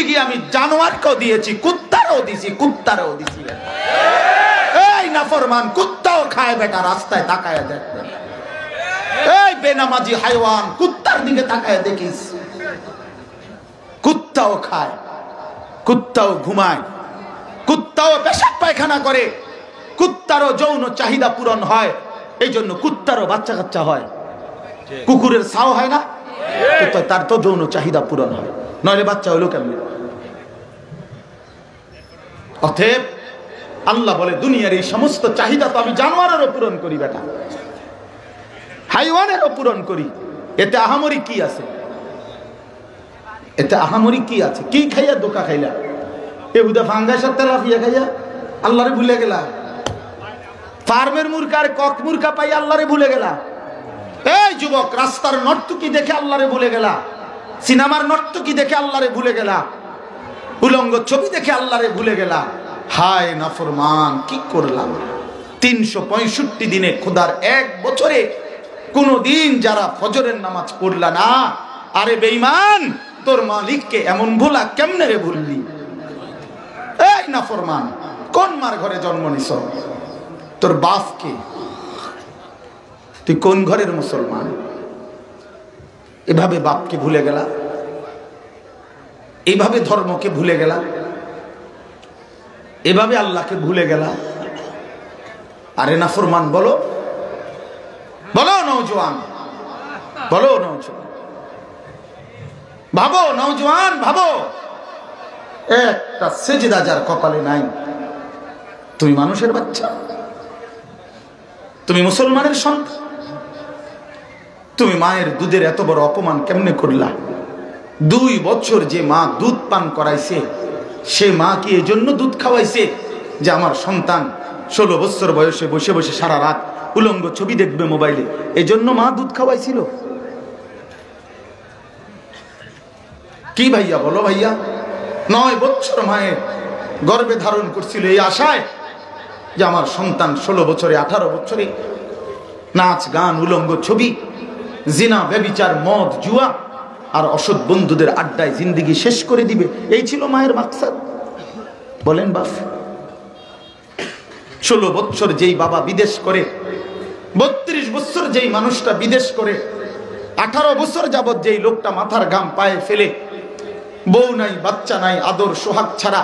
কি আমি জানোয়ারকেও দিয়েছি, কুত্তারও দিছি। এই নাফরমান কুত্তাও খায় বেটা, রাস্তায় তাকায় দেখ। এই বেনামাজি হাইওয়ান, কুত্তার দিকে তাকায় দেখিস। কুত্তাও খায়, কুত্তাও ঘুমায়, কুত্তাও পেশাব পায়খানা করে, কুত্তারও যৌন চাহিদা পূরণ হয়। এই জন্য কুত্তারও বাচ্চা কাচ্চা হয়। কুকুরের ছাও হয় না, তার তো যৌন চাহিদা পূরণ হয়, নইলে বাচ্চা হইলো কেমন? অতএব আল্লাহ বলে দুনিয়ার এই সমস্ত চাহিদা তো আমি জানোয়ারেরও পূরণ করি বেটা, হাইওয়ানেরও পূরণ করি। এতে আহামরি কি আছে? এতে আহামরি কি আছে? কি খাইয়া দোকা খাইলা? এহুদা ফাঙ্গাসের তেলাপিয়া খাইয়া আল্লাহরে ভুলে গেলা? ফার্মের মুরগার কক মুরগা পাই আল্লাহরে ভুলে গেলা? এই যুবক, রাস্তার নর্তকী দেখে আল্লাহরে ভুলে গেলা? সিনেমার নর্তকী দেখে আল্লাহরে ভুলে গেলা? উলঙ্গ ছবি দেখে আল্লাহরে ভুলে গেলা? হায় নাফরমান, কি করলাম? 365 দিনে, খোদার এক বছরে কোনদিন যারা ফজরের নামাজ পড়লা না, আরে বেঈমান, তোর মালিককে এমন ভোলা কেমনে রে ভুললি? এই নাফরমান, কোন মার ঘরে জন্ম নিছ? তোর বাপকে? তুই কোন ঘরের মুসলমান? এভাবে বাপকে ভুলে গেলা, এইভাবে ধর্মকে ভুলে গেলা, এভাবে আল্লাহকে ভুলে গেলা। আরে নাফরমান, বলো বলো নওজোয়ান, বলো নওজোয়ান, ভাবো নওজোয়ান, ভাবো। একটা সেজদা যার কপালে নাই। তুমি মানুষের বাচ্চা, তুমি মুসলমানের সন্তান, তুমি মায়ের দুধের এত বড় অপমান কেমনে করলা? 2 বছর যে মা দুধ পান করাইছে, সে মা কি এই জন্য দুধ খাওয়াইছে যে আমার সন্তান 16 বছর বয়সে বসে বসে সারা রাত উলঙ্গ ছবি দেখবে মোবাইলে? এই জন্য মা দুধ খাওয়াইছিল? কি ভাইয়া, বলো ভাইয়া? 9 বছর মায়ের গর্ভে ধারণ করছিল এই আশায় যে আমার সন্তান 16 বছরে 18 বছরে নাচ গান, উলঙ্গ ছবি, জিনা, ব্যভিচার, মদ, জুয়া আর অসৎ বন্ধুদের আড্ডায় জিন্দেগি শেষ করে দিবে। এই ছিল মায়ের মাকসাদ। বলেন বাপ, 16 বছর যেই বাবা বিদেশ করে, 32 বছর যেই মানুষটা বিদেশ করে, 18 বছর যাবৎ যেই লোকটা মাথার ঘাম পায়ে ফেলে, বউ নাই, বাচ্চা নাই, আদর সোহাগ ছাড়া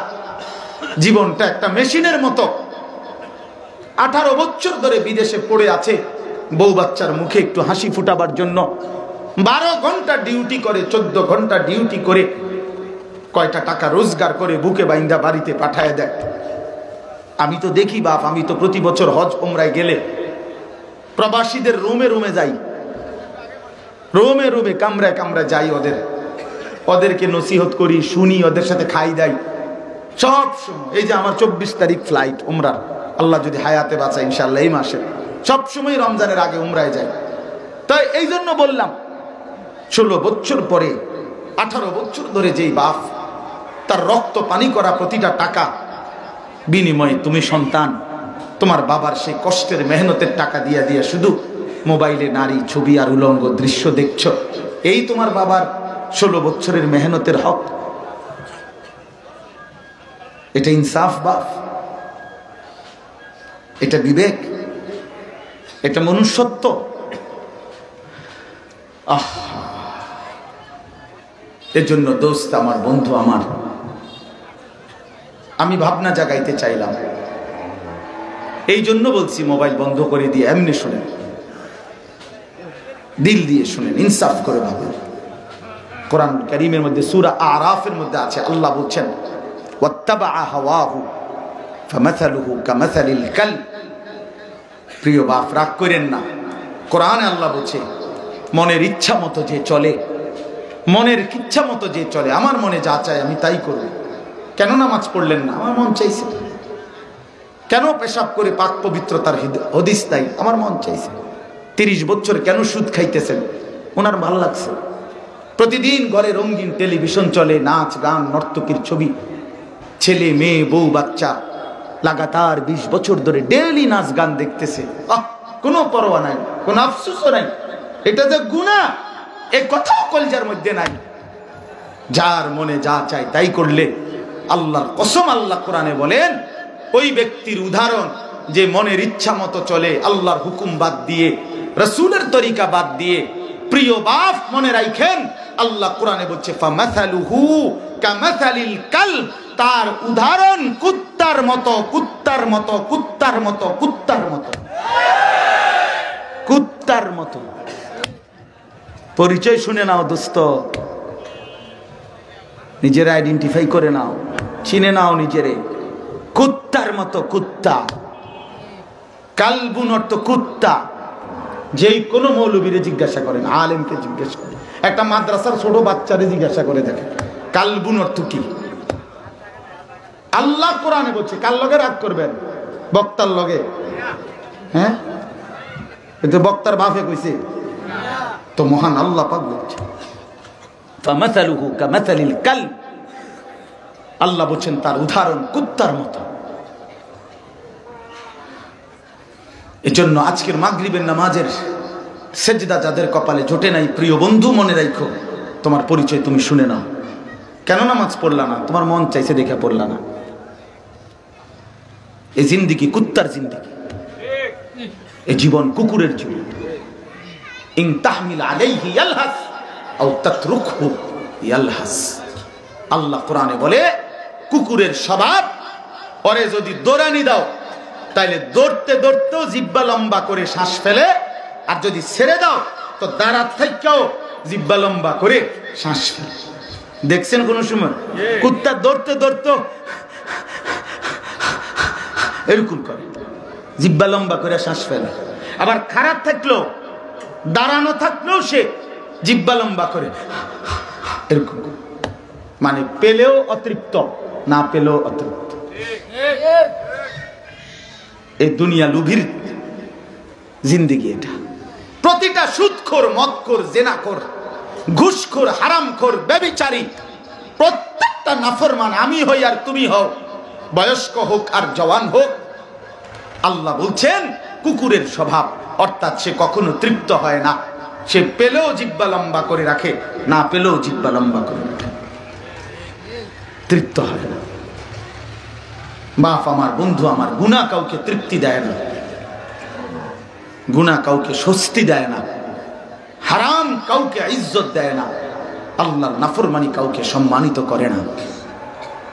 জীবনটা একটা মেশিনের মতো 18 বছর ধরে বিদেশে পড়ে আছে, বউ বাচ্চার মুখে একটু হাসি ফুটাবার জন্য 12 ঘন্টা ডিউটি করে, 14 ঘন্টা ডিউটি করে কয়টা টাকা রোজগার করে বুকে বাইন্দা বাড়িতে পাঠায় দেয়। আমি তো দেখি বাপ, আমি তো প্রতি বছর হজ উমরায় গেলে প্রবাসীদের রুমে রুমে যাই, রুমে রুমে কামরায় কামরায় যাই, ওদেরকে নসিহত করি, শুনি, ওদের সাথে খাই দাই সব সময়। এই যে আমার 24 তারিখ ফ্লাইট উমরার, আল্লাহ যদি হায়াতে বাঁচায় ইনশাআল্লাহ এই মাসে, সব সময় রমজানের আগে উমরায় যাই। তাই এই জন্য বললাম, 16 বছর পরে 18 বছর ধরে যেই বাপ তার রক্ত পানি করা প্রতিটা টাকা বিনিময়ে তুমি সন্তান তোমার বাবার সেই কষ্টের মেহনতের টাকা দিয়া দিয়া শুধু মোবাইলে নারী ছবি আর উলঙ্গ দৃশ্য দেখছো, এই তোমার বাবার 16 বছরের মেহনতের হক? এটা ইনসাফ বাপ? এটা বিবেক? এটা মনুষ্যত্ব? এর জন্য দোস্ত আমার, বন্ধু আমার, আমি ভাবনা জাগাইতে চাইলাম। এই জন্য বলছি মোবাইল বন্ধ করে দিয়ে এমনি শুনেন, দিল দিয়ে শুনেন, ইনসাফ করে ভাবেন। কোরআন কারীমের মধ্যে সূরা আরাফের মধ্যে আছে, আল্লাহ বলছেন ওয়াত্তাবাআ হাওয়াহু ফামাসালুহু কামাসালিল কালব। প্রিয় বাপ, রাগ করেন না, কোরআনে আল্লাহ বলছে মনের ইচ্ছা মতো যে চলে, মনের ইচ্ছা মতো যে চলে, আমার মনে যা চায় আমি তাই করব। কেন নামাজ পড়লেন না? আমার মন চাইছে। কেন পেশাব করে পাক পবিত্রতার হদিস তাই? আমার মন চাইছে। 30 বছর কেন সুদ খাইতেছেন? ওনার ভালো লাগছে। প্রতিদিন ঘরে রঙিন টেলিভিশন চলে, নাচ গান, নর্তকীর ছবি, ছেলে মেয়ে বউ বাচ্চা লাগাতার 20 বছর ধরে ডেইলি নাচ গান দেখতেছে। কোনো পরোয়া নাই, কোনো আফসোসও নাই। এটা যে গুনাহ, এই কথাও কলজার মধ্যে নাই। যার মনে যা চায় তাই করলে আল্লাহর কসম আল্লাহ কোরআনে বলেন ওই ব্যক্তির উদাহরণ যে মনের ইচ্ছা মতো চলে, আল্লাহর হুকুম বাদ দিয়ে, রাসূলের তরিকা বাদ দিয়ে। প্রিয় বাপ মনে রাখেন, আল্লাহ কোরআনে বলছে ফামাসালুহু কামাসালিল কালব, তার উদাহরণ কুত্তার মতো, কুত্তার মতো, কুত্তার মতো, কুত্তার মতো, কুত্তার মতো। পরিচয় শুনে নাও দোস্ত, নিজের আইডেন্টিফাই করে নাও, চিনে নাও নিজেরে। কুত্তার মতো কুত্তা, কালবুন অর্থ কুত্তা। যেই কোনো মৌলবীরে জিজ্ঞাসা করেন, আলেমকে জিজ্ঞাসা করেন, একটা মাদ্রাসার ছোট বাচ্চারে জিজ্ঞাসা করে দেখেন কালবুন অর্থ কি। আল্লাহ কোরআনে বলছে কার লগে রাগ করবেন? বক্তার লগে? হ্যাঁ, এটা বক্তার বাপে কইছে তো? মহান আল্লাহ পাক বলছে ফামাসালুহু কামাসালিল কালব, আল্লাহ বলছেন তার উদাহরণ কুত্তার মতো। এজন্য আজকের মাগরিবের নামাজের সেজদা যাদের কপালে জোটে নাই, প্রিয় বন্ধু মনে রাখো, তোমার পরিচয় তুমি শুনে নাও। কেন নামাজ পড়লা না? তোমার মন চাইছে দেখে পড়লা না। এই জিন্দেগি কুত্তার জিন্দেগি, এই জীবন কুকুরের জীবন। ইন তাহমিল আলাইহি ইয়ালহাস আও তাতরুকহু ইয়ালহাস। আল্লাহ কোরআনে বলে কুকুরের স্বভাব, ওরে যদি দৌড়ানি দাও তাইলে দৌড়তে দৌড়তেও জিহ্বা লম্বা করে শ্বাস ফেলে, আর যদি ছেড়ে দাও তো দাঁড়াত থেকেও জিহ্বা লম্বা করে শ্বাস ফেলে। দেখছেন কোন সময় কুত্তা দৌড়তে দৌড়তে এরকম করে, জিহ্বা লম্বা করে শ্বাস ফেলে। আবার খারাপ থাকলেও, দাঁড়ানো থাকলেও সে জিহ্বা লম্বা করে এরকম করে, মানে পেলেও অতৃপ্ত, না পেলেও অতৃপ্ত। এই দুনিয়া লুভির জিন্দেগি এটা। প্রতিটা সুদখোর, মদখোর, জেনাখোর, ঘুষখোর, হারামখোর, ব্যভিচারী, প্রত্যেকটা নাফরমান, আমি হই আর তুমি হও, বয়স্ক হোক আর জওয়ান হোক, আল্লাহ বলছেন কুকুরের স্বভাব, অর্থাৎ সে কখনো তৃপ্ত হয় না। সে পেলেও জিহ্বা লম্বা করে রাখে, না পেলেও জিহ্বা লম্বা করে রাখে, তৃপ্ত হয় না। বাপ আমার, বন্ধু আমার, গুনাহ কাউকে তৃপ্তি দেয় না, গুনাহ কাউকে স্বস্তি দেয় না, হারাম কাউকে ইজ্জত দেয় না, আল্লাহর নাফরমানি কাউকে সম্মানিত করে না।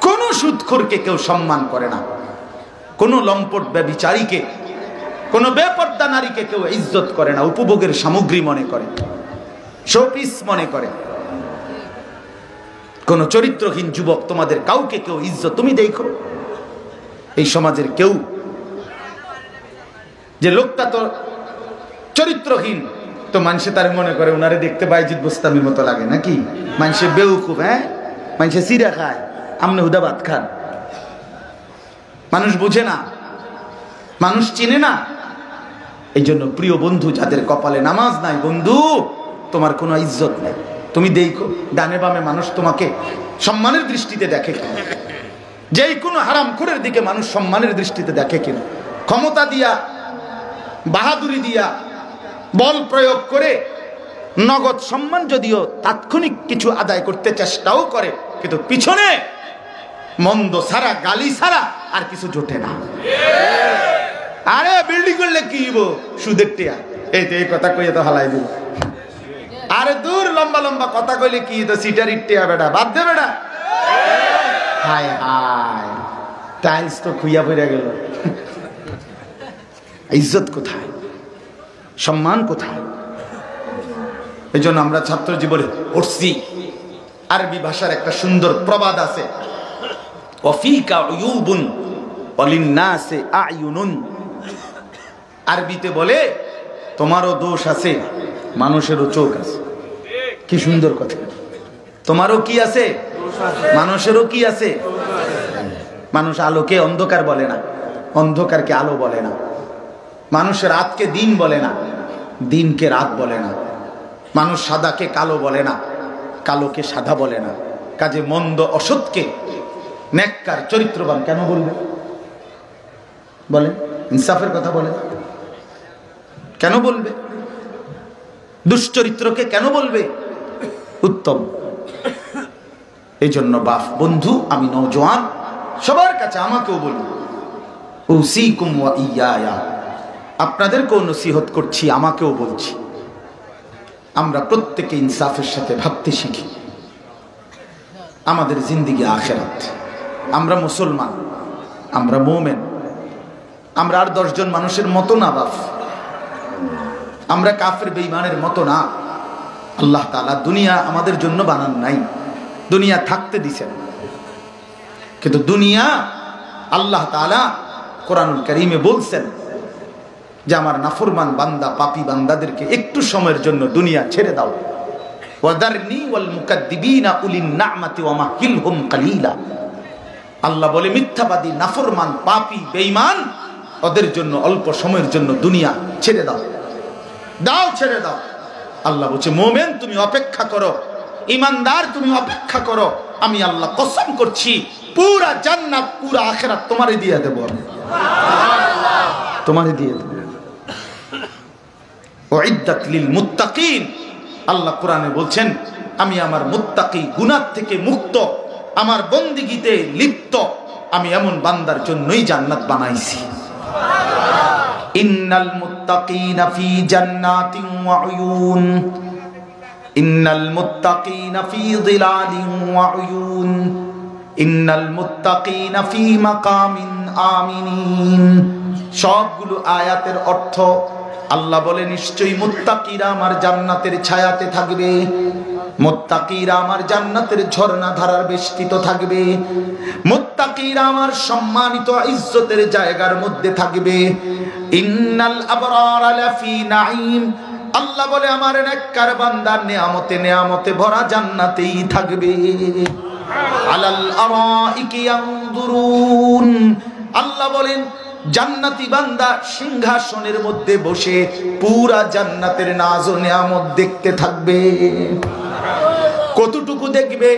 কোন সুদখোরকে কেউ সম্মান করে না, কোন লম্পট ব্যভিচারীকে, কোন বেপর্দা নারীকে কেউ ইজ্জত করে না, উপভোগের সামগ্রী মনে করে, শোপিস মনে করে। কোন চরিত্রহীন যুবক তোমাদের কাউকে কেউ ইজ্জত, তুমি দেখো এই সমাজের কেউ যে লোকটা তো চরিত্রহীন, তো মানুষে তার মনে করে ওনারে দেখতে বাইজিদ বোস্তামির মতো লাগে নাকি? মানুষে বেউকুফ, হ্যাঁ, মানুষে সিরা খায়, আমনে হুদা ভাত খান। মানুষ বুঝে না, মানুষ চিনে না। এই জন্য প্রিয় বন্ধু, যাদের কপালে নামাজ নাই, বন্ধু তোমার কোনো ইজ্জত নেই। তুমি দেখো ডানে বামে মানুষ তোমাকে সম্মানের দৃষ্টিতে দেখে কিনা, যেই কোনো হারামখোরের দিকে মানুষ সম্মানের দৃষ্টিতে দেখে কিনা। ক্ষমতা দিয়া, বাহাদুরি দিয়া, বল প্রয়োগ করে নগদ সম্মান যদিও তাৎক্ষণিক কিছু আদায় করতে চেষ্টাও করে, কিন্তু পিছনে মন্দ ছাড়া, গালি ছাড়া আর কিছু জোটে না। আরে বিল্ডিং করলে কি হইব, সুদের টিয়া, এই তো এই কথা কইয়ে তো হালাই দিব। আরে দূর, লম্বা লম্বা কথা কইলে কি তো সিটার ইটিয়া বেটা, বাদ দে বেটা। হায় হায়, টাইলস তো খুইয়া পড়ে গেল। ইজ্জত কোথায়, সম্মান কোথায়? এই জন্য আমরা ছাত্র জীবনে পড়ছি, আরবি ভাষার একটা সুন্দর প্রবাদ আছে, ওয়াফিকা উয়ুবুন ওয়ালিন্নাসি আয়ুনুন। আরবিতে বলে তোমারও দোষ আছে, মানুষেরও চোখ আছে। কি সুন্দর কথা! তোমারও কি আছে, মানুষেরও কি আছে। মানুষ আলোকে অন্ধকার বলে না, অন্ধকারকে আলো বলে না। মানুষ রাতকে দিন বলে না, দিনকে রাত বলে না। মানুষ সাদাকে কালো বলে না, কালোকে সাদা বলে না। কাজে মন্দ অসৎকে নেককার চরিত্রবান কেন বলবে? বলেন, ইনসাফের কথা বলেন, কেন বলবে? দুশ্চরিত্রকে কেন বলবে উত্তম? এই জন্য বাপ বন্ধু, আমি নওজোয়ান, সবার কাছে আমাকেও বলি, উসিকুম ওয়া ইয়া, আপনাদেরকেও নসিহত করছি, আমাকেও বলছি, আমরা প্রত্যেকে ইনসাফের সাথে ভাবতে শিখি। আমাদের জিন্দেগি আখিরাত, আমরা মুসলমান, আমরা মুমিন, আমরা আর 10 জন মানুষের মতো না বাপ, আমরা কাফের বেঈমানের মতো না। আল্লাহ তাআলা দুনিয়া আমাদের জন্য বানান নাই, দুনিয়া থাকতে দিছেন, কিন্তু দুনিয়া আল্লাহ তাআলা কোরআনুল কারীমে বলছেন যে আমার নাফরমান বান্দা, পাপী বান্দাদেরকে একটু সময়ের জন্য দুনিয়া ছেড়ে দাও। ওয়াদারনি ওয়াল মুকাদ্দিবিনা উলিন নি'মাতি ওয়া মাহিলহুম কালিলা। আল্লাহ বলে মিথ্যাবাদী, নাফরমান, পাপী, বেঈমান, ওদের জন্য অল্প সময়ের জন্য দুনিয়া ছেড়ে দাও, দাও, ছেড়ে দাও। আল্লাহ বলছে মুমিন তুমি অপেক্ষা করো, ঈমানদার তুমি অপেক্ষা করো, আমি আল্লাহ কসম করছি পুরা জান্নাত, পুরা আখিরাত তোমারে দিয়ে দেব, তোমারে দিয়ে দেব। উইদ্দাত লিল মুত্তাকিন, আল্লাহ কোরআনে বলছেন আমি আমার মুত্তাকি, গুনাহ থেকে মুক্ত, আমার বন্দেগীতে লিপ্ত, আমি এমন বান্দার জন্যই জান্নাত বানাইছি। ইন্নাল মুত্তাকিনা ফি জান্নাতিন ওয়া উয়ুন, ইন্নাল মুত্তাকিনা ফি যিলালিন ওয়া উয়ুন, ইন্নাল মুত্তাকিনা ফি মাকামিন আমিনিন। সবগুলো আয়াতের অর্থ আল্লাহ বলে নিশ্চয়ই মুত্তাকিরা আমার জান্নাতের ছায়াতে থাকবে, মুত্তাকিরা আমার জান্নাতের ঝর্ণা ধারার বেষ্টিত থাকবে, মুত্তাকিরা আমার সম্মানিত ইজ্জতের জায়গার মধ্যে থাকবে। ইন্নাল আবরারা লাফি নাঈম, আল্লাহ বলে আমার নেককার বান্দা নেয়ামতে নেয়ামতে ভরা জান্নাতেই থাকবে। আলাল আরাইকি ইয়ানজুরুন, আল্লাহ বলেন জান্নাতি বান্দা সিংহাসনের মধ্যে বসে পুরা জান্নাতের নাজ ও নিয়ামত দেখতে থাকবে। কতটুকু দেখবে?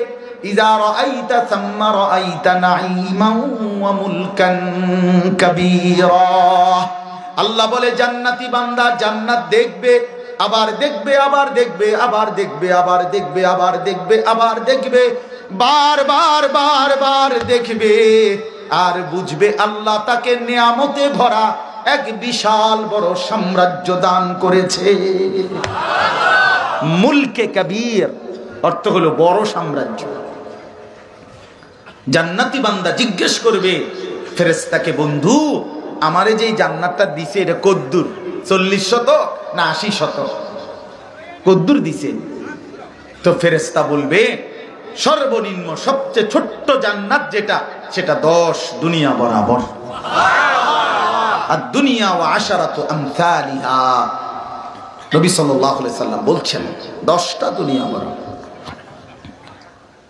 ইযা রাআইতা সাম্মা রাআইতা নাঈমান ওয়া মুলকান কাবীরা। আল্লাহ বলে জান্নাতি বান্দা জান্নাত দেখবে, আবার দেখবে, আবার দেখবে, আবার দেখবে, আবার দেখবে, আবার দেখবে, আবার দেখবে, বারবার বারবার দেখবে, আর বুঝবে আল্লাহ তাকে নিয়ামতে ভরা এক বিশাল বড় সাম্রাজ্য দান করেছে। মুলকে কবীর অর্থ হলো বড় সাম্রাজ্য। জান্নাতি বান্দা জিজ্ঞেস করবে ফেরেশতাকে, বন্ধু আমারে যেই জান্নাতটা দিছে এটা কদ্দুর? 40 শতক না 80 শতক? কদ্দুর দিছে? তো ফেরেশতা বলবে সর্বনিম্ন সবচেয়ে ছোট্ট জান্নাত যেটা, সেটা 10 দুনিয়া বরাবর। আর দুনিয়া ওয়া আশারাতু আমসালিহা, নবী সাল্লাল্লাহু আলাইহি সাল্লাম বলছেন 10টা দুনিয়া বরাবর।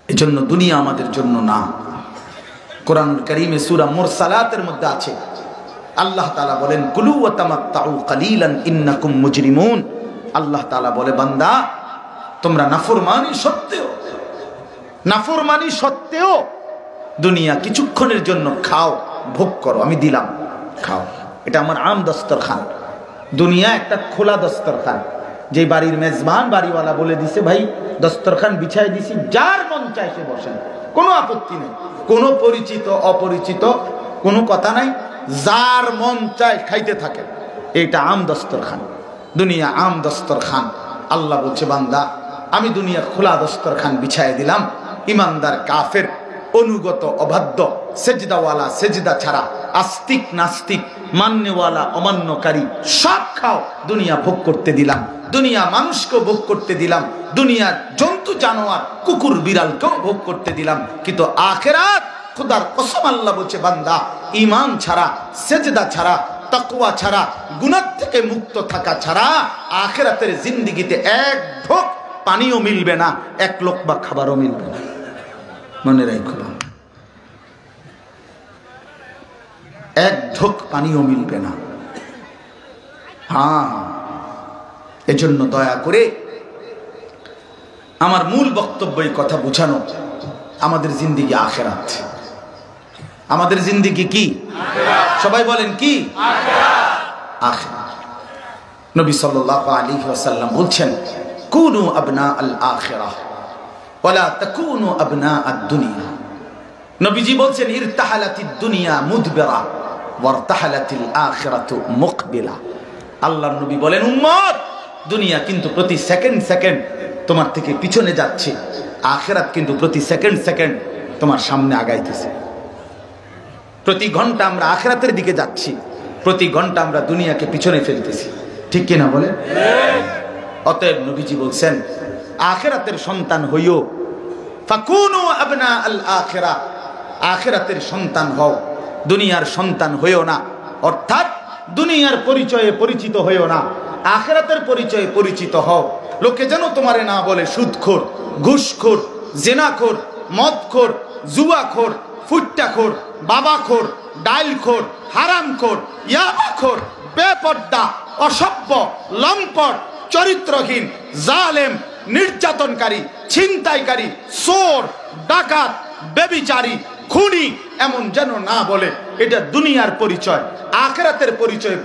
এজন্য দুনিয়া আমাদের জন্য না। কোরআনুল কারীমে সূরা মুরসালাতের মধ্যে আছে, আল্লাহ তাআলা বলেন কুলু ওয়া তামাত্তাউ কালিলান ইন্নাকুম মুজরিমুন। আল্লাহ তাআলা বলে বান্দা তোমরা নাফরমানি সত্ত্বেও দুনিয়া কিছুক্ষণের জন্য খাও, ভোগ করো, আমি দিলাম, খাও। এটা আমার আম দস্তরখান। দুনিয়া একটা খোলা দস্তরখান, যে বাড়ির মেজবান বাড়িওয়ালা বলে দিছে ভাই দস্তরখান বিছাই দিছি, যার মন চায় সে বসেন, কোনো আপত্তি নেই, কোনো পরিচিত অপরিচিত কোনো কথা নাই, যার মন চায় খাইতে থাকে। এটা আম দস্তরখান, দুনিয়া আম দস্তরখান। আল্লাহ বলছে বান্দা আমি দুনিয়া খোলা দস্তরখান বিছাই দিলাম, ইমানদার কাফের অনুগত অবাধ্য সেজদাওয়ালা সেজদা ছাড়া, আস্তিক নাস্তিক, মান্যওয়ালা অমান্যকারী সব খাও, দুনিয়া ভোগ করতে দিলাম, দুনিয়া মানুষকে ভোগ করতে দিলাম, দুনিয়ার জন্তু জানোয়ার কুকুর বিড়ালকেও ভোগ করতে দিলাম। কিন্তু আখিরাত খোদার কসম আল্লাহ বলছে বান্দা ঈমান ছাড়া, সেজদা ছাড়া, তাকওয়া ছাড়া, গুনাহ থেকে মুক্ত থাকা ছাড়া আখিরাতের জিন্দেগিতে এক ঢোক পানিও মিলবে না, এক লোকমা খাবারও মিলবে না। মনে রাখো, এক ঢোক পানিও মিলবে না। হ্যাঁ, এজন্য দয়া করে আমার মূল বক্তব্যই কথা বুঝানো, আমাদের জিন্দেগি আখিরাত। আমাদের জিন্দেগি কি? সবাই বলেন কি? আখিরাত। নবী সাল্লাল্লাহু আলাইহি ওয়াসাল্লাম বলছেন কুনু আবনা আল আখিরাহ, ওয়ালা তাকুনু আবনাআদ দুনিয়া। নবীজি বলছেন ইরতাহালাতিদ দুনিয়া মুদবিরা ওয়ারতাহালাতিল আখিরাতু মুকবিলা। আল্লাহর নবী বলেন, উম্মত, দুনিয়া কিন্তু প্রতি সেকেন্ড সেকেন্ড তোমার থেকে পিছনে যাচ্ছে, আখিরাত কিন্তু প্রতি সেকেন্ড সেকেন্ড তোমার সামনে আগাইতেছে। প্রতি ঘন্টা আমরা আখিরাতের দিকে যাচ্ছি, প্রতি ঘন্টা আমরা দুনিয়াকে পিছনে ফেলতেছি, ঠিক কিনা বলেন? অতএব নবীজি বলছেন, আখিরাতের সন্তান হইও, ফাকুনু আবনা আল আখিরা, আখিরাতের সন্তান হও, দুনিয়ার সন্তান হইও না। অর্থাৎ দুনিয়ার পরিচয়ে পরিচিত হইও না, আখিরাতের পরিচয়ে পরিচিত হও। লোকে যেন তোমারে না বলে সুদখোর, ঘুষখোর, জিনাখোর, মদখোর, জুয়াখোর, ফুট্টাখোর, বাবাখোর, ডাইলখোর, হারামখোর, ইয়াবাখোর, বেপর্দা, অসভ্য, লম্পট, চরিত্রহীন, জালেম, নির্যাতনকারী, ছিনতাইকারী, চোর, ডাকাত, ব্যভিচারী, খুনি এমন যেন না বলে। এটা দুনিয়ার পরিচয়। আখিরাতের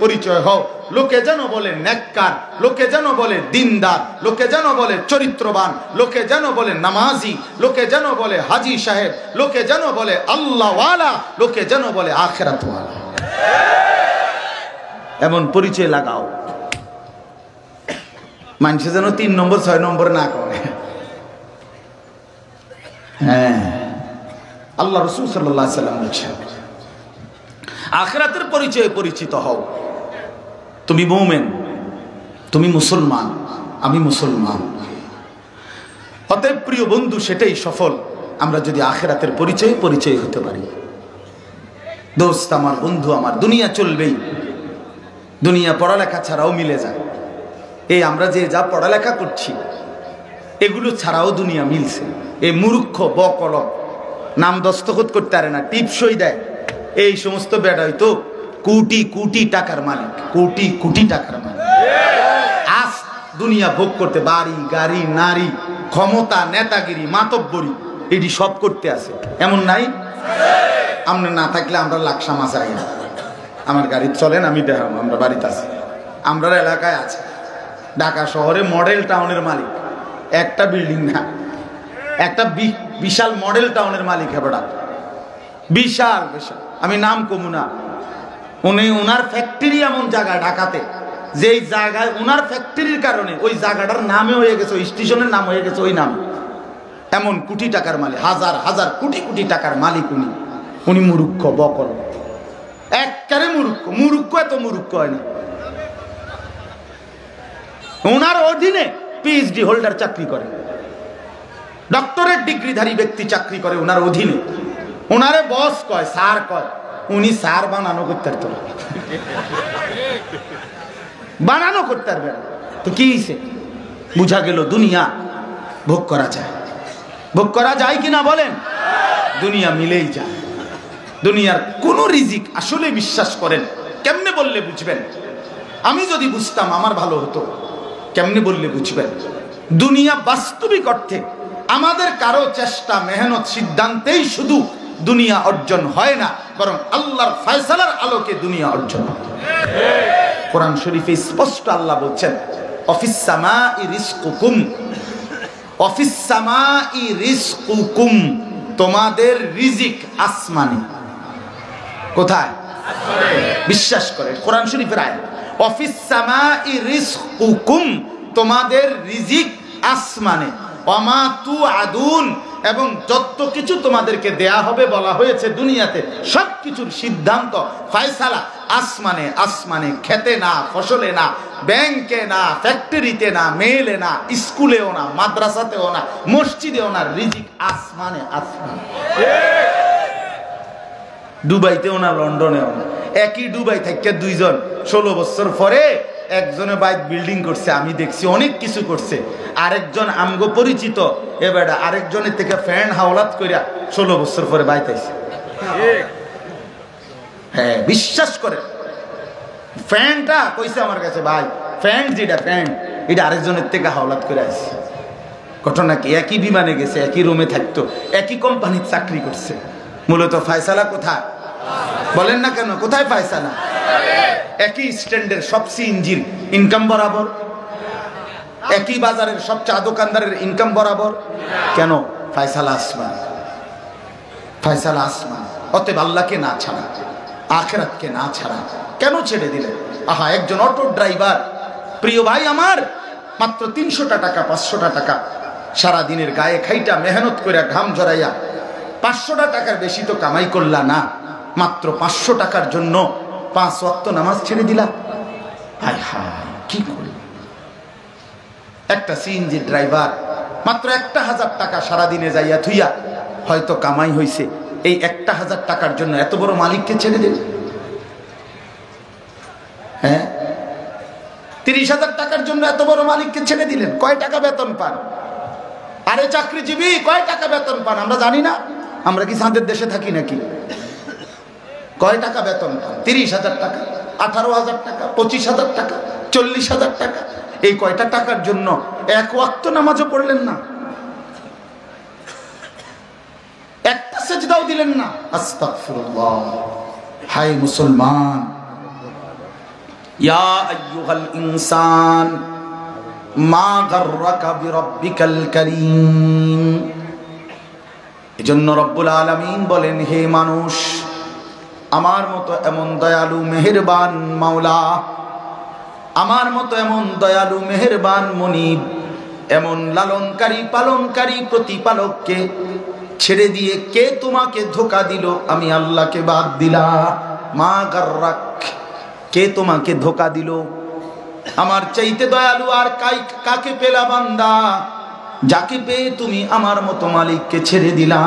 পরিচয় হও। লোকে যেন বলে নেককার, লোকে যেন বলে দিনদার, লোকে যেন বলে চরিত্রবান, লোকে যেন বলে নামাজি, লোকে যেন বলে হাজি সাহেব, লোকে যেন বলে আল্লাহওয়ালা, লোকে যেন বলে আখিরাতওয়ালা। এমন পরিচয় লাগাও, মানুষে যেন 3 নম্বর 6 নম্বর না করে। হ্যাঁ, আল্লাহ রাসূল সাল্লাল্লাহু আলাইহি সাল্লাম বলেছেন, আখিরাতের পরিচয়ে পরিচিত হও। তুমি মুমিন, তুমি মুসলমান, আমি মুসলমান। অতএব প্রিয় বন্ধু, সেটাই সফল, আমরা যদি আখিরাতের পরিচয় হতে পারি। দোস্ত আমার, বন্ধু আমার, দুনিয়া চলবেই, দুনিয়া পড়ালেখা ছাড়াও মিলে যায়। এই আমরা যে যা পড়ালেখা করছি এগুলো ছাড়াও দুনিয়া মিলছে। এই মূর্খ বকলম নাম দস্তখত করতে পারে না, টিপসই দেয়, এই সমস্ত বেড়াই তো কোটি কোটি টাকার মালিক, কোটি কোটি টাকার মালিক। আজ দুনিয়া ভোগ করতে, বাড়ি গাড়ি, নারী, ক্ষমতা, নেতাগিরি, মাতব্বরি, এটি সব করতে আছে, এমন নাই? আমরা না থাকলে আমরা লাকসা মাছ আই না, আমার গাড়ি চলেন, আমি দেখাম, আমরা বাড়িতে আছি, আমরা এলাকায় আছে। ঢাকা শহরে মডেল টাউনের মালিক, একটা বিল্ডিং না, একটা বিশাল মডেল টাউনের মালিক হেবড়া, বিশাল বিশাল। আমি নাম কমু না, ওনার ফ্যাক্টরি এমন জায়গা ঢাকাতে, যেই জায়গায় ওনার ফ্যাক্টরির কারণে ওই জায়গাটার নামে হয়ে গেছে, ওই স্টেশনের নাম হয়ে গেছে ওই নাম। এমন কোটি টাকার মালিক, হাজার হাজার কোটি কোটি টাকার মালিক উনি মূর্খ বকল, একবারে মূর্খ, এত মূর্খ হয় না। ওনার অধীনে পিএইচডি হোল্ডার চাকরি করে, ডক্টরেট ডিগ্রিধারী ব্যক্তি চাকরি করে ওনার অধীনে। ওনারে বস কয়, স্যার কয়, উনি স্যার বানানো করতে পারত না, বানানো করতে পারবে না। তো কি হয়েছে? বুঝা গেল দুনিয়া ভোগ করা যায়। ভোগ করা যায় কিনা বলেন? দুনিয়া মিলেই যায়। দুনিয়ার কোন রিজিক আসলে বিশ্বাস করেন, কেমনে বললে বুঝবেন? আমি যদি বুঝতাম আমার ভালো হতো। কেমনে বললে বুঝবেন? দুনিয়া বাস্তবিক অর্থে আমাদের কারো চেষ্টা, মেহনত, সিদ্ধান্তেই শুধু দুনিয়া অর্জন হয় না, বরং আল্লাহর ফয়সালার আলোকে দুনিয়া অর্জন হয়। কোরআন শরীফে স্পষ্ট আল্লাহ বলছেন, অফিস সামাই রিজকুকুম, অফিস সামাই রিজকুকুম, তোমাদের রিজিক আসমানে। কোথায়? বিশ্বাস করে কোরআন শরীফের আয়াত, অফিস সামাই রিজকুকুম, তোমাদের রিজিক আসমানে, ওয়ামা তুআদুন, এবং যত কিছু তোমাদেরকে দেয়া হবে বলা হয়েছে দুনিয়াতে, সব কিছুর সিদ্ধান্ত, ফয়সালা আসমানে। আসমানে, খেতে না, ফসলে না, ব্যাংকে না, ফ্যাক্টরিতে না, মেলে না, স্কুলেও না, মাদ্রাসাতেও না, মসজিদেও না, রিজিক আসমানে। আসমানে, দুবাইতেও না, লন্ডনেও না। একই দুবাই থেকে দুইজন 16 বছর পরে একজনে বাইক বিল্ডিং করছে, আমি দেখছি অনেক কিছু করছে। আরেকজন আমগো পরিচিত, এবার আরেকজনের থেকে ফ্যান হাওলাত কইরা 16 বছর পরে বাইক আইছে। হ্যাঁ, বিশ্বাস করে। ফ্যানটা কইছে আমার কাছে, ভাই ফ্যান যেটা ফ্যান, এটা আরেকজনের থেকে হাওলাত করে আসছে। ঘটনা কি? একই বিমানে গেছে, একই রুমে থাকতো, একই কোম্পানির চাকরি করছে। মূলত ফয়সালা কোথায় বলেন না কেন? কোথায় ফয়সালা? একই স্ট্যান্ডের, সব সিএনজির ইনকাম বরাবর, একই বাজারের সব চা দোকানদারের ইনকাম বরাবর? কেন? ফয়সালা আসমান, ফয়সালা আসমান। অতএব আল্লাহকে না ছাড়া, আখিরাতকে না ছাড়া কেন ছেড়ে দিলেন? আহা, একজন অটো ড্রাইভার, প্রিয় ভাই আমার, মাত্র 300 টাকা 500 টাকা সারা দিনের গায়ে খাইটা মেহনত করে ঘাম ঝরাইয়া 500 টাকার বেশি তো কামাই করলা না, মাত্র 500 টাকার জন্য 5 ওয়াক্ত নামাজ ছেড়ে দিলা। হায় হায়, কি করল? একটা সিএনজি ড্রাইভার মাত্র 1000 টাকা সারাদিনে যাইয়া থুইয়া হয়তো কামাই হইছে, এই 1000 টাকার জন্য এত বড় মালিককে ছেড়ে দিল। হ্যাঁ, 30,000 টাকার জন্য এত বড় মালিককে ছেড়ে দিলেন। কয় টাকা বেতন পান? আরে চাকরিজীবী কয় টাকা বেতন পান আমরা জানি না? আমরা কি চাঁদের দেশে থাকি নাকি? কয় টাকা বেতন পান? 30,000 টাকা, 18,000 টাকা, 25,000 টাকা, 40,000 টাকা। এই কয়টা টাকার জন্য এক ওয়াক্ত নামাজও পড়লেন না, একটা সেজদাও দিলেন না। আস্তাগফিরুল্লাহ। হায় মুসলমান, ইয়া আইয়ুহাল ইনসান মা গাররাকা বিরাব্বিকাল কারীম। এজন্য রব্বুল আলামিন বলেন, হে মানুষ, আমার মতো এমন দয়ালু মেহেরবান মাওলা, আমার মতো এমন দয়ালু মেহেরবান মনিব, এমন লালনকারী পালনকারী প্রতিপালককে ছেড়ে দিয়ে কে তোমাকে ধোঁকা দিল? আমি আল্লাহকে বাদ দিলা। মা গাররাক, কে তোমাকে ধোঁকা দিল? আমার চাইতে দয়ালু আর কাকে পেলা বান্দা, যাকে পেয়ে তুমি আমার মতো মালিককে ছেড়ে দিলা?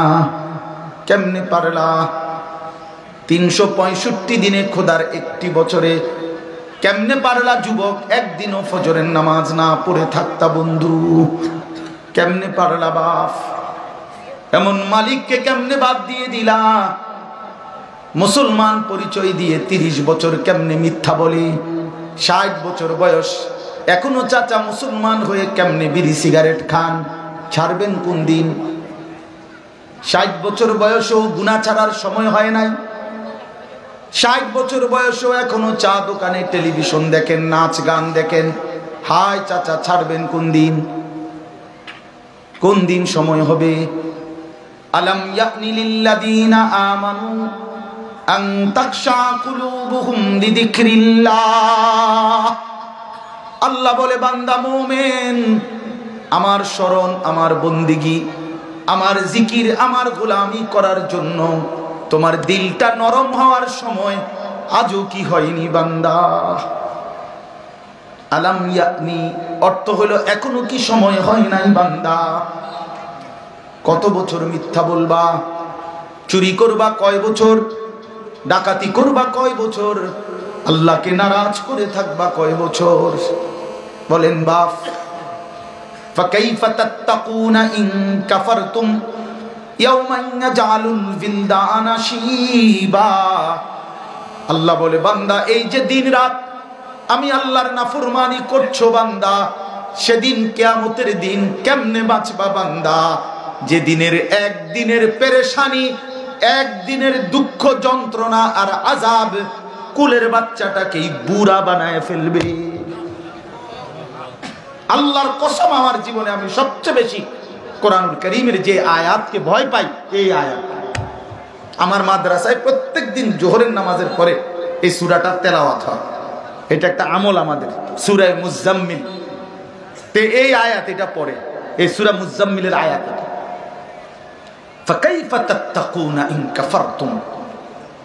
কেমনে পারলা? 365 দিনে খোদার একটি বছরে কেমনে পারলা যুবক একদিনও ফজরের নামাজ না পড়ে থাকতা? বন্ধু, কেমনে পারলা বাপ? এমন মালিককে কেমনে বাদ দিয়ে দিলা? মুসলমান পরিচয় দিয়ে 30 বছর কেমনে মিথ্যা বলি? 60 বছর বয়স এখনো চাচা মুসলমান হয়ে কেমনে বিড়ি সিগারেট খান? ছাড়বেন কোন দিন? 60 বছর বয়সেও গুনাহ ছাড়ার সময় হয় নাই। 60 বছর বয়সেও এখনো চা দোকানে টেলিভিশন দেখেন, নাচ গান দেখেন। হায় চাচা, ছাড়বেন কোন দিন? কোন দিন সময় হবে? আলাম ইয়ানি লিল্লাযীনা আমানু আন তাখশা কুলুবুহুম লিযিকরিল্লাহ। আল্লাহ বলে, বান্দা মুমিন, আমার শরণ, আমার বন্দিগি, আমার জিকির, আমার গোলামি করার জন্য তোমার দিলটা নরম হওয়ার সময় আজও কি হয়নি বান্দা? আলাম ইয়ানি অর্থ হলো এখনো কি সময় হয় নাই বান্দা? কত বছর মিথ্যা বলবা? চুরি করবা কয় বছর? ডাকাতি করবা কয় বছর? আল্লাহকে নারাজ করে থাকবা কয় বছর? বলেন বাপ। ফাকাইফা তাত্তাকুনা ইন কাফারতুম ইয়াওমান ইয়াজআলুল বিলদানা শিবা। আল্লাহ বলে, বান্দা এই যে দিন রাত আমি আল্লাহর নাফরমানি করছো বান্দা, সেদিন কিয়ামতের দিন কেমনে বাঁচবা বান্দা? যে দিনের একদিনের পেরেশানি, একদিনের দুঃখ যন্ত্রণা আর আযাব কুলের বাচ্চাটাকেই বুড়া বানায় ফেলবে। আল্লাহর কসম, আমার জীবনে আমি সবচেয়ে বেশি কোরআনুল কারীমের যে আয়াতকে ভয় পাই, এই আয়াত। আমার মাদ্রাসায় প্রত্যেকদিন জোহরের নামাজের পরে এই সূরাটা তেলাওয়াত হয়। এটা একটা আমল আমাদের, সূরা মুজাম্মিল। তে এই আয়াত এটা পড়ে, এই সূরা মুজাম্মিলের আয়াত। ফাকাইফা তাত্তাকুনা ইন কাফারতুম।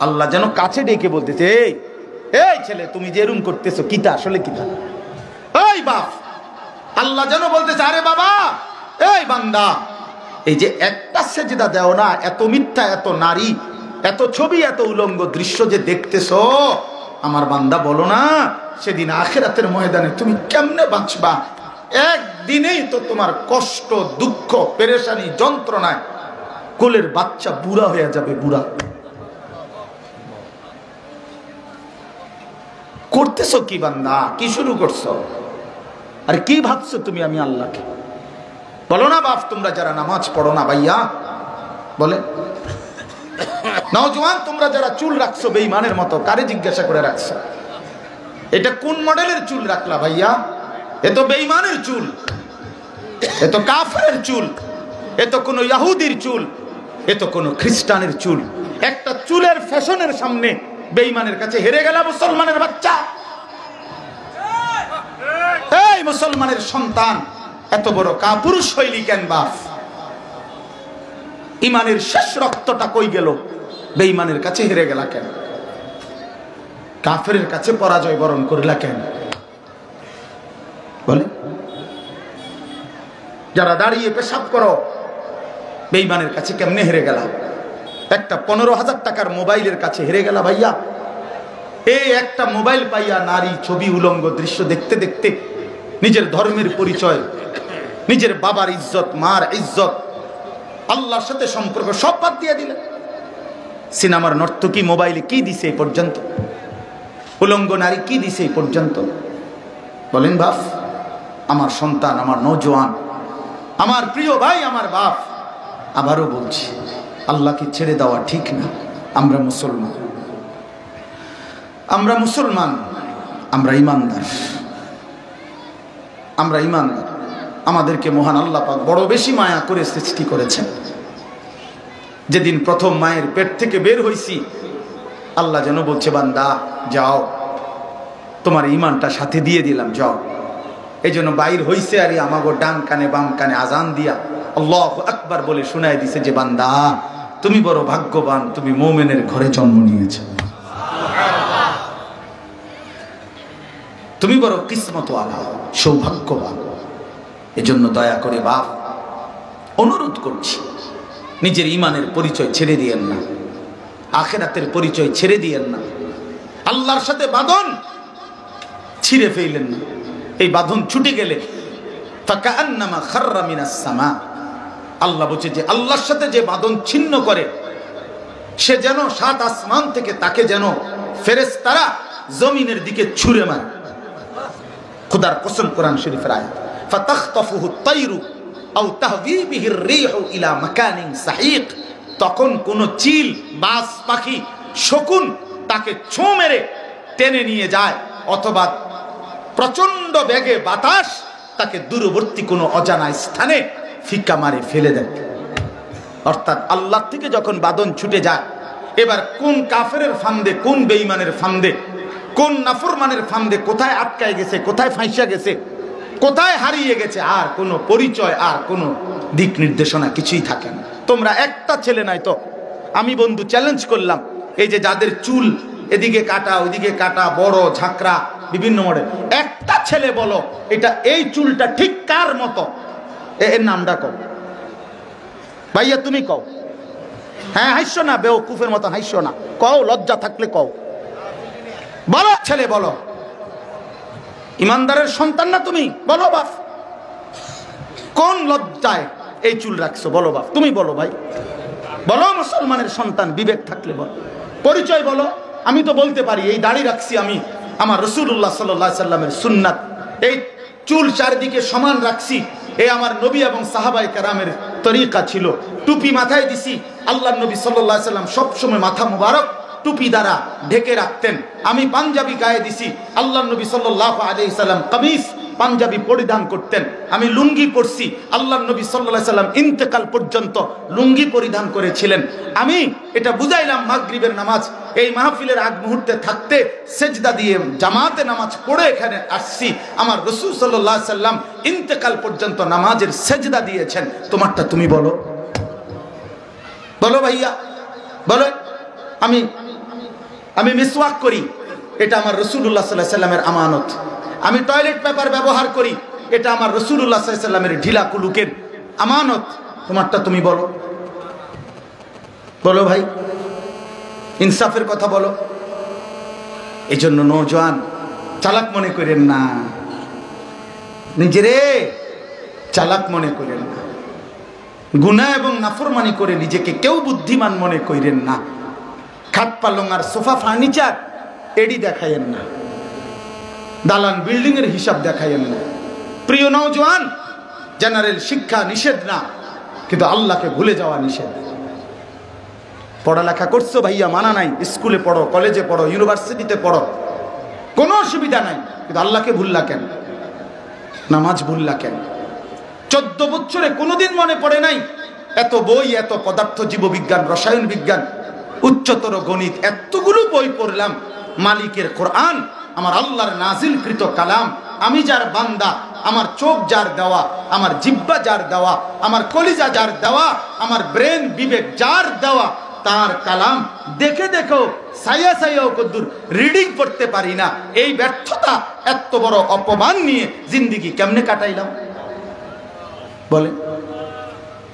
আল্লাহ যেন কাছে ডেকে বলতেছে, এই ছেলে, তুমি যে এরকম করতেছো কিটা আসলে কিটা? এই বাপ, আল্লাহ যেন বলতেছে, আরে বাবা, এই বান্দা, এই যে একটা সেজদা দেও না, এত মিথ্যা, এত নারী, এত ছবি, এত উলঙ্গ দৃশ্য যে দেখতেছো, আমার বান্দা বলো না সেদিন আখিরাতের ময়দানে তুমি কেমনে বাঁচবা? একদিনেই তো তোমার কষ্ট, দুঃখ, পেরেশানি, যন্ত্রণায় কোলের বাচ্চা বুড়া হয়ে যাবে। বুড়া করতেছো কি বান্দা? কি শুরু করছো? আর কি ভাবছো তুমি আমি আল্লাহকে? বলো না বাপ, তোমরা যারা নামাজ পড়ো না ভাইয়া, বলে নওজোয়ান, তোমরা যারা চুল রাখছো বেঈমানের মতো, কারে জিজ্ঞাসা করে রাখছো? এটা কোন মডেলের চুল রাখলা ভাইয়া? এ তো বেঈমানের চুল, এ তো কাফেরের চুল, এ তো কোনো ইহুদির চুল, এ তো কোনো খ্রিস্টানের চুল। একটা চুলের ফ্যাশনের সামনে বেঈমানের কাছে হেরে গেল মুসলমানের বাচ্চা। এই মুসলমানের সন্তান এত বড় কাপুরুষ হইলি কেন বাপ? ইমানের শেষ রক্তটা কই গেল? বেঈমানের কাছে হেরে গেলা কেন? কাফেরের কাছে পরাজয় বরণ করিলা কেন? বলে যারা দাঁড়িয়ে পেশাব করো, বেঈমানের কাছে কেমনে হেরে গেলা? একটা 15,000 টাকার মোবাইলের কাছে হেরে গেলা ভাইয়া। এই একটা মোবাইল পাইয়া নারী ছবি উলঙ্গ দৃশ্য দেখতে দেখতে নিজের ধর্মের পরিচয়, নিজের বাবার ইজ্জত, মার ইজ্জত, আল্লাহর সাথে সম্পর্ক সব বাদ দিয়ে দিলে। সিনেমার নর্তকী মোবাইলে কি দিছে এই পর্যন্ত? উলঙ্গ নারী কি দিছে এই পর্যন্ত? বলেন বাপ, আমার সন্তান, আমার নওজোয়ান, আমার প্রিয় ভাই, আমার বাপ, আবারও বলছি, আল্লাহকে ছেড়ে দেওয়া ঠিক না। আমরা মুসলমান, আমরা মুসলমান, আমরা ইমানদার, আমরা ইমানদার। আমাদেরকে মহান আল্লাহ পাক বড় বেশি মায়া করে সৃষ্টি করেছেন। যেদিন প্রথম মায়ের পেট থেকে বের হইছি, আল্লাহ যেন বলছে, বান্দা যাও, তোমার ইমানটা সাথে দিয়ে দিলাম, যাও। এই জন্য বাইর হইছে আর আমাগো ডান কানে বাম কানে আজান দিয়া আল্লাহু আকবার বলে শোনায় দিছে যে, বান্দা তুমি বড় ভাগ্যবান, তুমি মুমিনের ঘরে জন্ম নিয়েছো, তুমি বড় কিসমতওয়ালা, সৌভাগ্যবান। এজন্য দয়া করে বাপ, অনুরোধ করছি, নিজের ইমানের পরিচয় ছেড়ে দিয়েন না, আখিরাতের পরিচয় ছেড়ে দিয়েন না, আল্লাহর সাথে বাঁধন ছিঁড়ে ফেলেন না। এই বাঁধন ছুটে গেলে ফাকান্নামা খাররা মিনাস সামা, আল্লাহ বলছে যে আল্লাহর সাথে যে বাঁধন ছিন্ন করে সে যেন 7 আসমান থেকে তাকে যেন ফেরেশতারা জমিনের দিকে ছুঁড়ে মারে। খোদার কসম, কোরআন শরীফের আয়াত, ফাতাখতাফুহু আত-তায়রু আও তাহবি বিহির রিহু ইলা মাকানিন সাহিক। তখন কোন চিল, বাজ পাখি, শকুন তাকে ছোঁ মেরে টেনে নিয়ে যায়, অথবা প্রচন্ড বেগে বাতাস তাকে দূরবর্তী কোনো অজানা স্থানে ফিকা মারে ফেলে দেয়। অর্থাৎ আল্লাহ থেকে যখন বাঁধন ছুটে যায়, এবার কোন কাফেরের ফান্দে, কোন বেঈমানের ফান্দে, কোন নাফরমানের ফান্দে কোথায় আটকায় গেছে, কোথায় ফাঁসা গেছে, কোথায় হারিয়ে গেছে, আর কোনো পরিচয়, আর কোনো দিক নির্দেশনা কিছুই থাকে না। তোমরা একটা ছেলে নাই তো, আমি বন্ধু চ্যালেঞ্জ করলাম, এই যে যাদের চুল এদিকে কাটা ওইদিকে কাটা, বড় ঝাঁকড়া বিভিন্ন মডেল, একটা ছেলে বলো এটা এই চুলটা ঠিক কার মতো, এর নামটা কও ভাইয়া, তুমি কও। হ্যাঁ, হাসছো না, বেওকুফের মতো হাসছো না, কও, লজ্জা থাকলে কও, বলো ছেলে, বলো। ইমানদারের সন্তান না তুমি, বলো বাপ, কোন লজ্জায় এই চুল রাখছো, বলো বাপ, তুমি বলো ভাই, বলো। মুসলমানের সন্তান, বিবেক থাকলে বলো, পরিচয় বলো। আমি তো বলতে পারি এই দাড়ি রাখছি আমি আমার রাসূলুল্লাহ সাল্লাল্লাহু আলাইহি সাল্লামের সুন্নাত, এই চুল চারদিকে সমান রাখছি এই আমার নবী এবং সাহাবায়ে কেরামের তরিকা ছিল। টুপি মাথায় দিছি, আল্লাহর নবী সাল্লাল্লাহু আলাইহি সাল্লাম সবসময় মাথা মুবারক টুপি দ্বারা ঢেকে রাখতেন। আমি পাঞ্জাবি গায়ে দিছি, আল্লাহর নবী সাল্লাল্লাহু আলাইহি সাল্লাম কামিজ পাঞ্জাবি পরিধান করতেন। আমি লুঙ্গি পরছি, আল্লাহর নবী সাল্লাল্লাহু আলাইহি সাল্লাম ইন্তেকাল পর্যন্ত লুঙ্গি পরিধান করেছিলেন। আমি এটা বুঝাইলাম মাগরিবের নামাজ এই মাহফিলের আগ মুহূর্তে থাকতে সেজদা দিয়ে জামাতে নামাজ পড়ে এখানে আসছি। আমার রাসূল সাল্লাল্লাহু আলাইহি সাল্লাম ইন্তেকাল পর্যন্ত নামাজের সেজদা দিয়েছেন। তোমারটা তুমি বলো, বলো ভাইয়া, বলো। আমি মিসওয়াক করি, এটা আমার রাসূলুল্লাহ সাল্লাল্লাহু আলাইহি সাল্লামের আমানত। আমি টয়লেট পেপার ব্যবহার করি, এটা আমার রাসূলুল্লাহ সাল্লাল্লাহু আলাইহি সাল্লামের ঢিলা কুলুকের আমানত। তোমারটা তুমি বলো, বলো ভাই, ইনসাফের কথা বলো। এই জন্য নওজোয়ান চালাক মনে করেন না, নিজেরে চালাক মনে করেন না, গুনাহ এবং নাফরমানি করে নিজেকে কেউ বুদ্ধিমান মনে করেন না। খাট পালং আর সোফা ফার্নিচার এডি দেখায়েন না, দালান বিল্ডিং এর হিসাব দেখায়েন না। প্রিয় নওজোয়ান, জেনারেল শিক্ষা নিষেধ না, কিন্তু আল্লাহকে ভুলে যাওয়া নিষেধ। পড়ালেখা করছো ভাইয়া, মানা নাই, স্কুলে পড়ো, কলেজে পড়ো, ইউনিভার্সিটিতে পড়ো, কোনো অসুবিধা নাই, কিন্তু আল্লাহকে ভুললা কেন? নামাজ ভুললা কেন? 14 বছরে কোনোদিন মনে পড়ে নাই? এত বই, এত পদার্থ জীববিজ্ঞান, রসায়ন বিজ্ঞান, উচ্চতর গণিত, এতগুলো বই পড়লাম। মালিকের কোরআন, আমার আল্লাহর নাজিলকৃত কালাম, আমি যার বান্দা, আমার চোখ যার দেওয়া, আমার জিহ্বা যার দেওয়া, আমার কলিজা যার দেওয়া, আমার ব্রেন বিবেক যার দেওয়া, তার কালাম দেখে দেখেও সাইয়া সাইয়াও কদ্দুর রিডিং পড়তে পারি না। এই ব্যর্থতা, এত বড় অপমান নিয়ে জিন্দিগি কেমনে কাটাইলাম বলেন?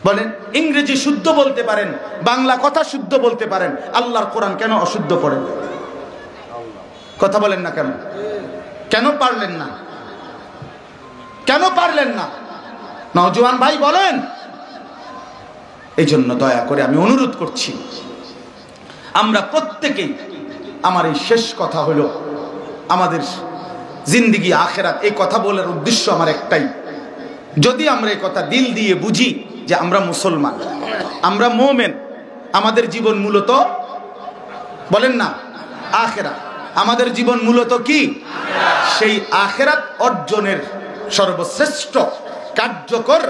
বলেন, ইংরেজি শুদ্ধ বলতে পারেন, বাংলা কথা শুদ্ধ বলতে পারেন, আল্লাহর কোরআন কেন অশুদ্ধ পড়েন? কথা বলেন না কেন? কেন পারলেন না? কেন পারলেন না? নওজোয়ান ভাই বলেন। এই জন্য দয়া করে আমি অনুরোধ করছি, আমরা প্রত্যেকেই, আমার এই শেষ কথা হলো, আমাদের জিন্দিগি আখেরাত, এই কথা বলার উদ্দেশ্য আমার একটাই, যদি আমরা এই কথা দিল দিয়ে বুঝি যে আমরা মুসলমান, আমরা মুমিন, আমাদের জীবন মূলত, বলেন না, আখেরাত। আমাদের জীবন মূলত কি? সেই আখেরাত অর্জনের সর্বশ্রেষ্ঠ কার্যকর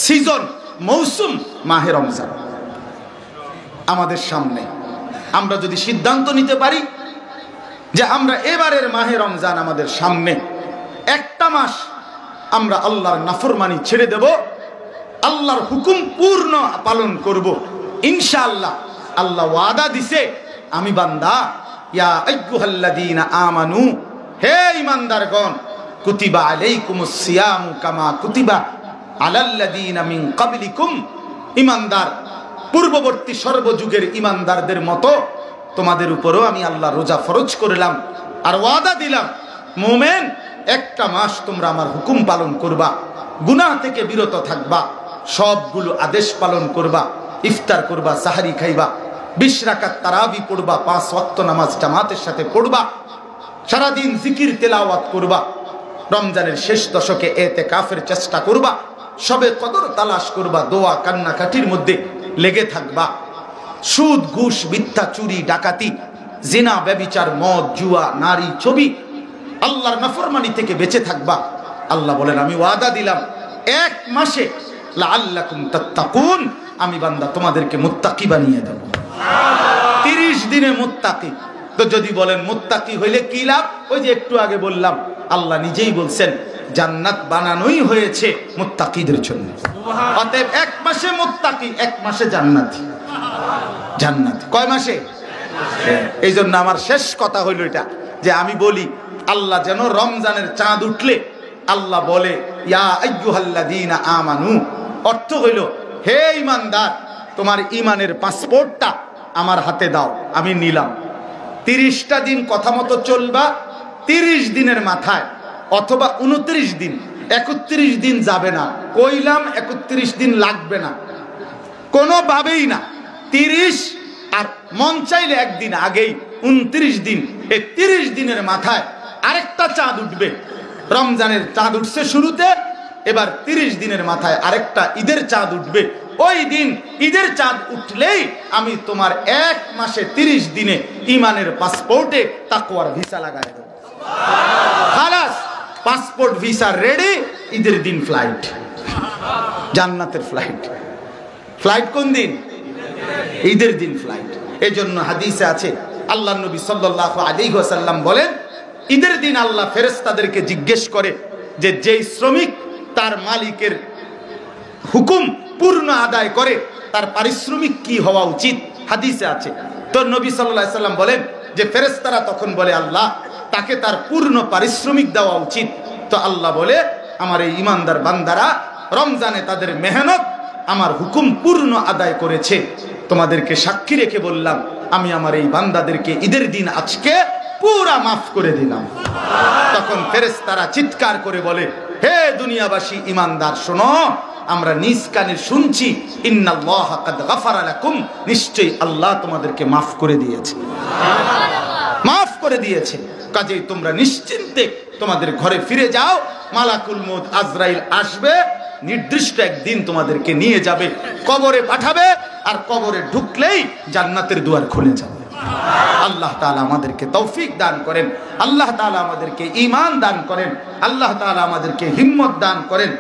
সিজন, মৌসুম মাহে রমজান আমাদের সামনে। আমরা যদি সিদ্ধান্ত নিতে পারি যে আমরা এবারের মাহে রমজান আমাদের সামনে, একটা মাস আমরা আল্লাহর নাফরমানি ছেড়ে দেব, আল্লাহর হুকুম পূর্ণ পালন করব, ইনশাআল্লাহ। আল্লাহ ওয়াদা দিছে, আমি বান্দা, ইয়া আইয়ুহাল্লাযীনা আমানু, হে ঈমানদারগণ, কুতিবা আলাইকুমুস সিয়ামু কামা কুতিবা আলাল্লাযীনা মিন ক্বাবলিকুম, ঈমানদার, পূর্ববর্তী সর্বযুগের ঈমানদারদের মতো তোমাদের উপরও আমি আল্লাহ রোজা ফরজ করলাম। আর ওয়াদা দিলাম, মুমিন, একটা মাস তোমরা আমার হুকুম পালন করবা, গুনাহ থেকে বিরত থাকবা, সবগুলো আদেশ পালন করবা, ইফতার করবা, সাহারি খাইবা, 20 রাকাত তারাবি পড়বা, 5 ওয়াক্ত নামাজ জামাতের সাথে পড়বা, সারাদিন জিকির তেলাওয়াত করবা, রমজানের শেষ দশকে ইতিকাফের চেষ্টা করবা, সবে কদর তালাশ করবা, দোয়া কান্নাকাটির মধ্যে লেগে থাকবা, সুদ ঘুষ মিথ্যা চুরি ডাকাতি জিনা ব্যভিচার মদ জুয়া নারী ছবি আল্লাহর নাফরমানি থেকে বেঁচে থাকবা। আল্লাহ বলেন, আমি ওয়াদা দিলাম 1 মাসে লাআল্লাকুম তাত্তাকুন, আমি বান্দা তোমাদেরকে মুত্তাকি বানিয়ে দেব। 30 দিনে মুত্তাকি। তো যদি বলেন মুত্তাকি হইলে কি লাভ? ওই যে একটু আগে বললাম, আল্লাহ নিজেই বলছেন জান্নাত বানানোই হয়েছে মুত্তাকিদের জন্য। অতএব 1 মাসে মুত্তাকি, 1 মাসে জান্নাতি। জান্নাত কয় মাসে? এই জন্য আমার শেষ কথা হইল এটা, যে আমি বলি আল্লাহ যেন রমজানের চাঁদ উঠলে আল্লাহ বলে ইয়া আইয়ুহাল্লাযীনা আমানু, অর্থ হইল, হে ঈমানদার, তোমার ঈমানের পাসপোর্টটা আমার হাতে দাও, আমি নিলাম। 30টা দিন কথা মতো চলবা, 30 দিনের মাথায় অথবা 29 দিন, 31 দিন যাবে না, কইলাম 31 দিন লাগবে না, কোনোভাবেই না। 30 আর মন চাইলে একদিন আগেই 29 দিন, এই 30 দিনের মাথায় আরেকটা চাঁদ উঠবে। রমজানের চাঁদ উঠছে শুরুতে, এবার 30 দিনের মাথায় আরেকটা ঈদের চাঁদ উঠবে। ওই দিন ঈদের চাঁদ উঠলেই আমি তোমার 1 মাসে 30 দিনে ঈমানের পাসপোর্টে তাকওয়ার ভিসা লাগাই দেব। খালাস, পাসপোর্ট ভিসা রেডি, ঈদের দিন ফ্লাইট, জান্নাতের ফ্লাইট। ফ্লাইট কোন দিন? ঈদের দিন ফ্লাইট। এই জন্য হাদিসে আছে, আল্লাহ নবী সাল্লাল্লাহু আলাইহি ওয়াসাল্লাম বলেন, ঈদের দিন আল্লাহ ফেরেশতাদেরকে জিজ্ঞেস করে যে যেই শ্রমিক তার মালিকের হুকুম পূর্ণ আদায় করে তার পারিশ্রমিক কি হওয়া উচিত? হাদিসে আছে। তো নবী সাল্লাল্লাহু আলাইহি ওয়াসাল্লাম বলেন যে ফেরেশতারা তখন বলে, আল্লাহ, তাকে তার পূর্ণ পারিশ্রমিক দেওয়া উচিত। তো আল্লাহ বলে, আমার এই ঈমানদার বান্দারা রমজানে তাদের মেহনত আমার হুকুম পূর্ণ আদায় করেছে, তোমাদেরকে সাক্ষী রেখে বললাম, আমি আমার এই বান্দাদেরকে ঈদের দিন আজকে পুরা মাফ করে দিলাম। তখন ফেরেশতারা চিৎকার করে বলে, হে দুনিয়াবাসী ঈমানদার, শোনো, আমরা নিজ কানে শুনছি, ইন্নাল্লাহা কাদ গাফারা লাকুম, নিশ্চয়ই আল্লাহ তোমাদেরকে মাফ করে দিয়েছে, মাফ করে দিয়েছে। কাজেই তোমরা নিশ্চিন্তে তোমাদের ঘরে ফিরে যাও, মালাকুল মউত আজরাইল আসবে, নির্দিষ্ট একদিন তোমাদেরকে নিয়ে যাবে, কবরে পাঠাবে, আর কবরে ঢুকলেই জান্নাতের দুয়ার খুলে যাবে। আল্লাহ তাআলা আমাদেরকে তৌফিক দান করেন, আল্লাহ তাআলা আমাদেরকে ঈমান দান করেন, আল্লাহ তাআলা আমাদেরকে হিম্মত দান করেন।